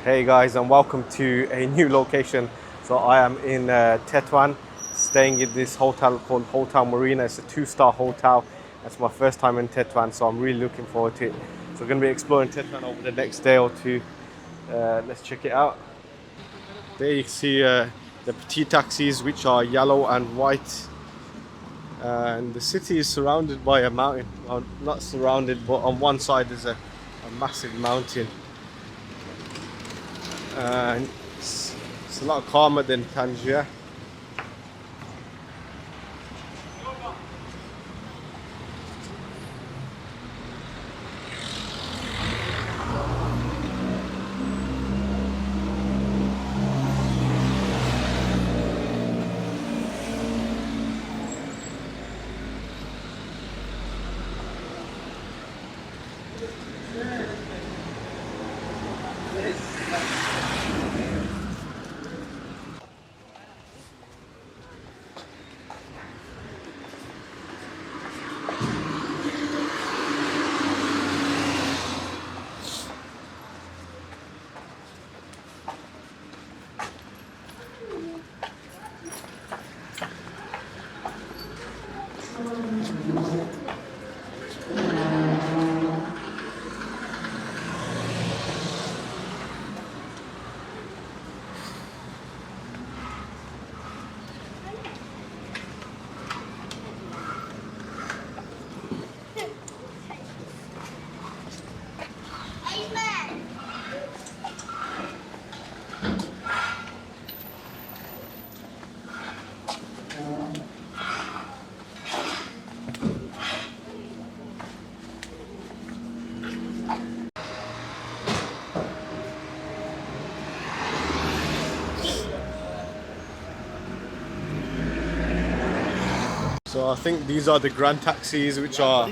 Hey guys, and welcome to a new location. So I am in Tetouan, staying in this hotel called Hotel Marina. It's a 2-star hotel. It's my first time in Tetouan, so I'm really looking forward to it. So we're going to be exploring Tetouan over the next day or two. Let's check it out. There you can see the petite taxis, which are yellow and white. And the city is surrounded by a mountain. Well, not surrounded, but on one side there's a massive mountain. And it's a lot calmer than Tangier. So I think these are the grand taxis, which are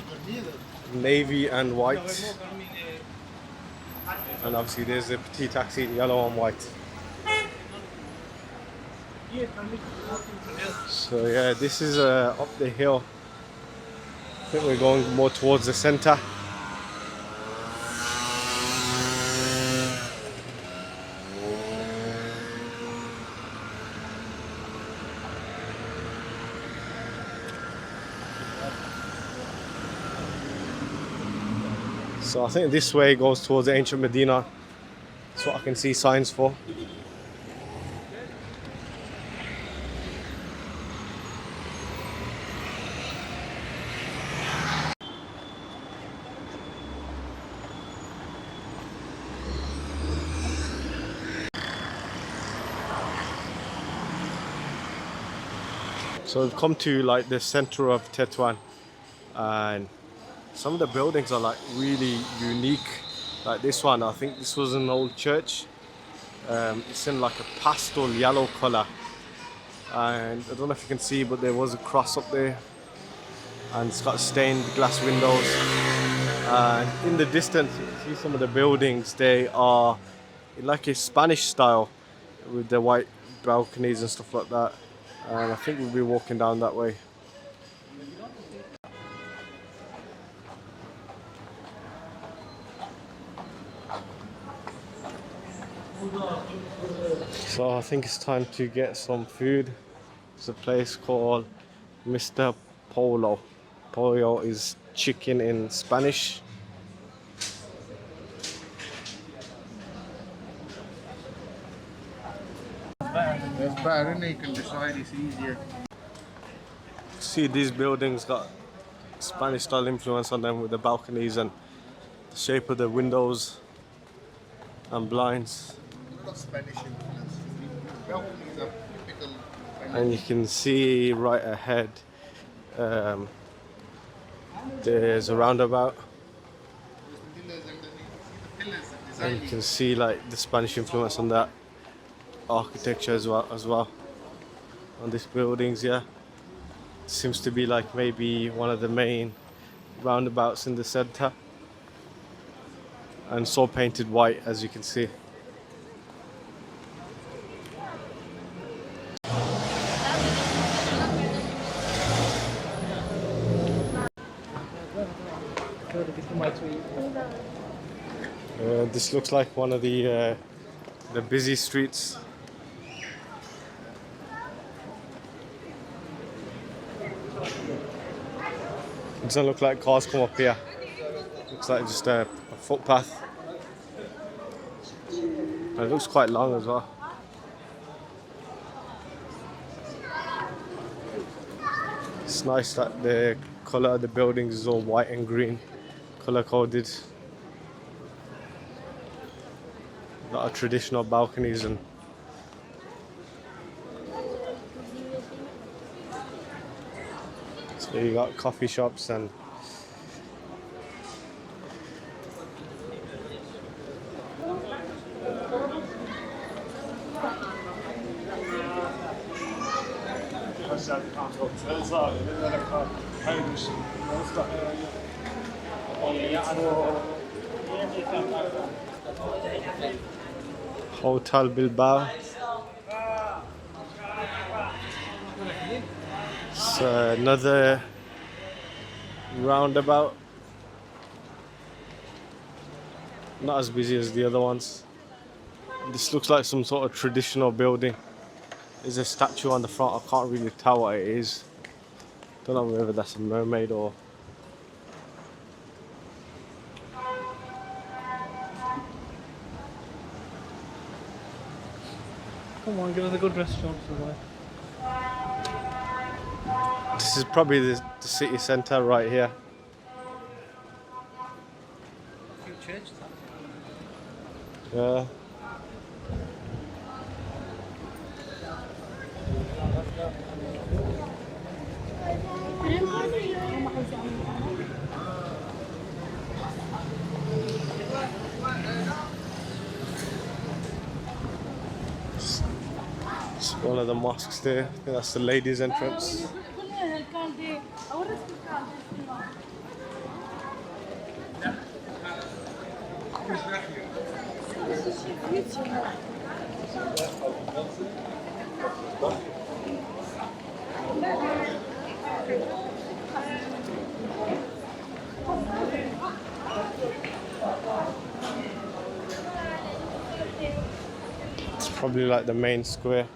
navy and white. And obviously there's a petite taxi in yellow and white. So yeah, this is up the hill. I think we're going more towards the center. So I think this way goes towards the ancient Medina. That's what I can see signs for. So we've come to like the center of Tetouan, and some of the buildings are like really unique. Like this one, I think this was an old church. It's in like a pastel yellow color, and I don't know if you can see, but there was a cross up there, and it's got stained glass windows. And in the distance, you can see some of the buildings. They are in like a Spanish style with the white balconies and stuff like that. And I think we'll be walking down that way. So I think it's time to get some food. It's a place called Mr. Pollo. Pollo is chicken in Spanish. That's bad, and you can decide it's easier. See, these buildings got Spanish style influence on them with the balconies and the shape of the windows and blinds. A lot of Spanish influence. Balconies are typical Spanish. And you can see right ahead there's a roundabout, There's pillars underneath. See the pillars, the and design. you can see like the Spanish influence on that architecture as well on these buildings. Yeah, seems to be like maybe one of the main roundabouts in the center, and it's all painted white, as you can see. This looks like one of the the busy streets. It doesn't look like cars come up here. Looks like just a footpath. And it looks quite long as well. It's nice that the colour of the buildings is all white and green, colour coded. A lot of traditional balconies and so you got coffee shops and Hotel Bilbao. It's another roundabout. Not as busy as the other ones. This looks like some sort of traditional building. There's a statue on the front. I can't really tell what it is. Don't know whether that's a mermaid or. Come on, give us a good restaurant somewhere. This is probably the city centre right here. A few churches. Yeah. It's one of the mosques there. I think that's the ladies' entrance. It's probably like the main square.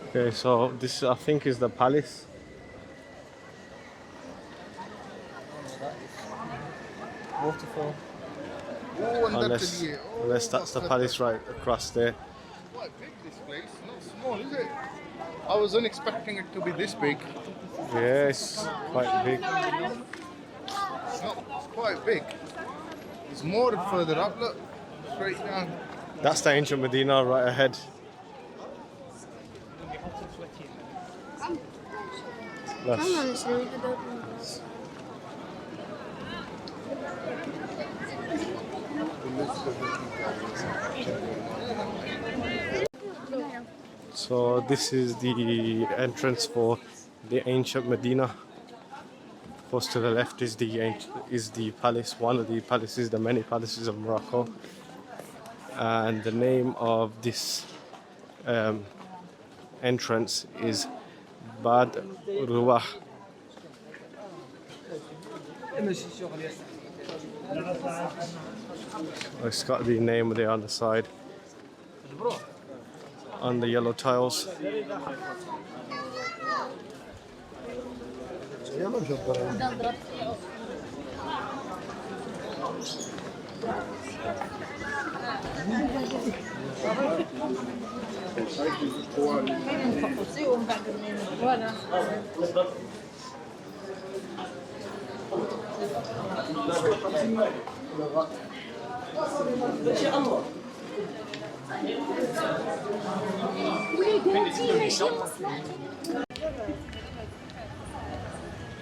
Okay, so this I think is the palace. Waterfall. Oh, and Unless, that's unless that's the palace right across there. quite big, this place. Not small, is it? I was unexpecting it to be this big. Yeah, it's quite big. It's quite big. It's more further up, look. Straight down. That's the ancient Medina right ahead. That's, so this is the entrance for the ancient Medina. Of course, to the left is the palace, one of the palaces, the many palaces of Morocco. And the name of this entrance is Bad Ruwah. It's got the name there on the side, on the yellow tiles.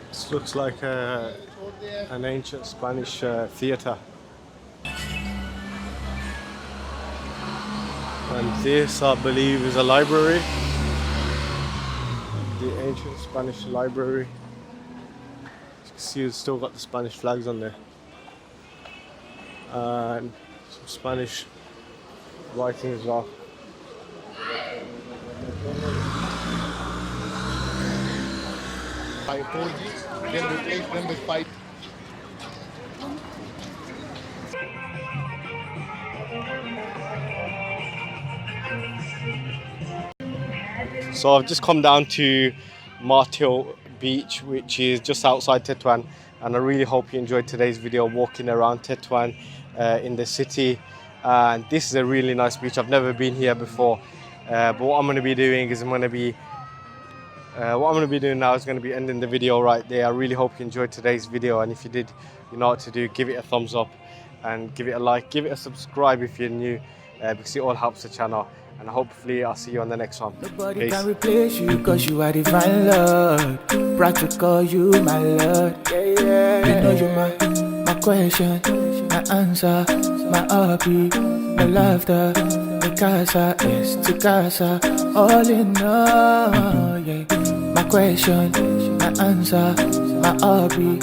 This looks like an ancient Spanish theatre. And this, I believe, is a library. The ancient Spanish library. You can see it's still got the Spanish flags on there. And some Spanish writing as well. By 4G, then replace them with 5. So I've just come down to Martil Beach, which is just outside Tetuan, and I really hope you enjoyed today's video walking around Tetuan in the city. And this is a really nice beach. I've never been here before, but what I'm going to be doing is what I'm going to be doing now is going to be ending the video right there. I really hope you enjoyed today's video, and if you did, you know what to do. Give it a thumbs up and give it a like, give it a subscribe if you're new, because it all helps the channel. And hopefully I'll see you on the next one. Nobody Peace. can replace you, cause you are divine, Lord. Proud to call you my Lord. You know you're my question, my answer, my hobby, my laughter, my casa, es tu casa, all in all, yeah. My question, my answer, my hobby,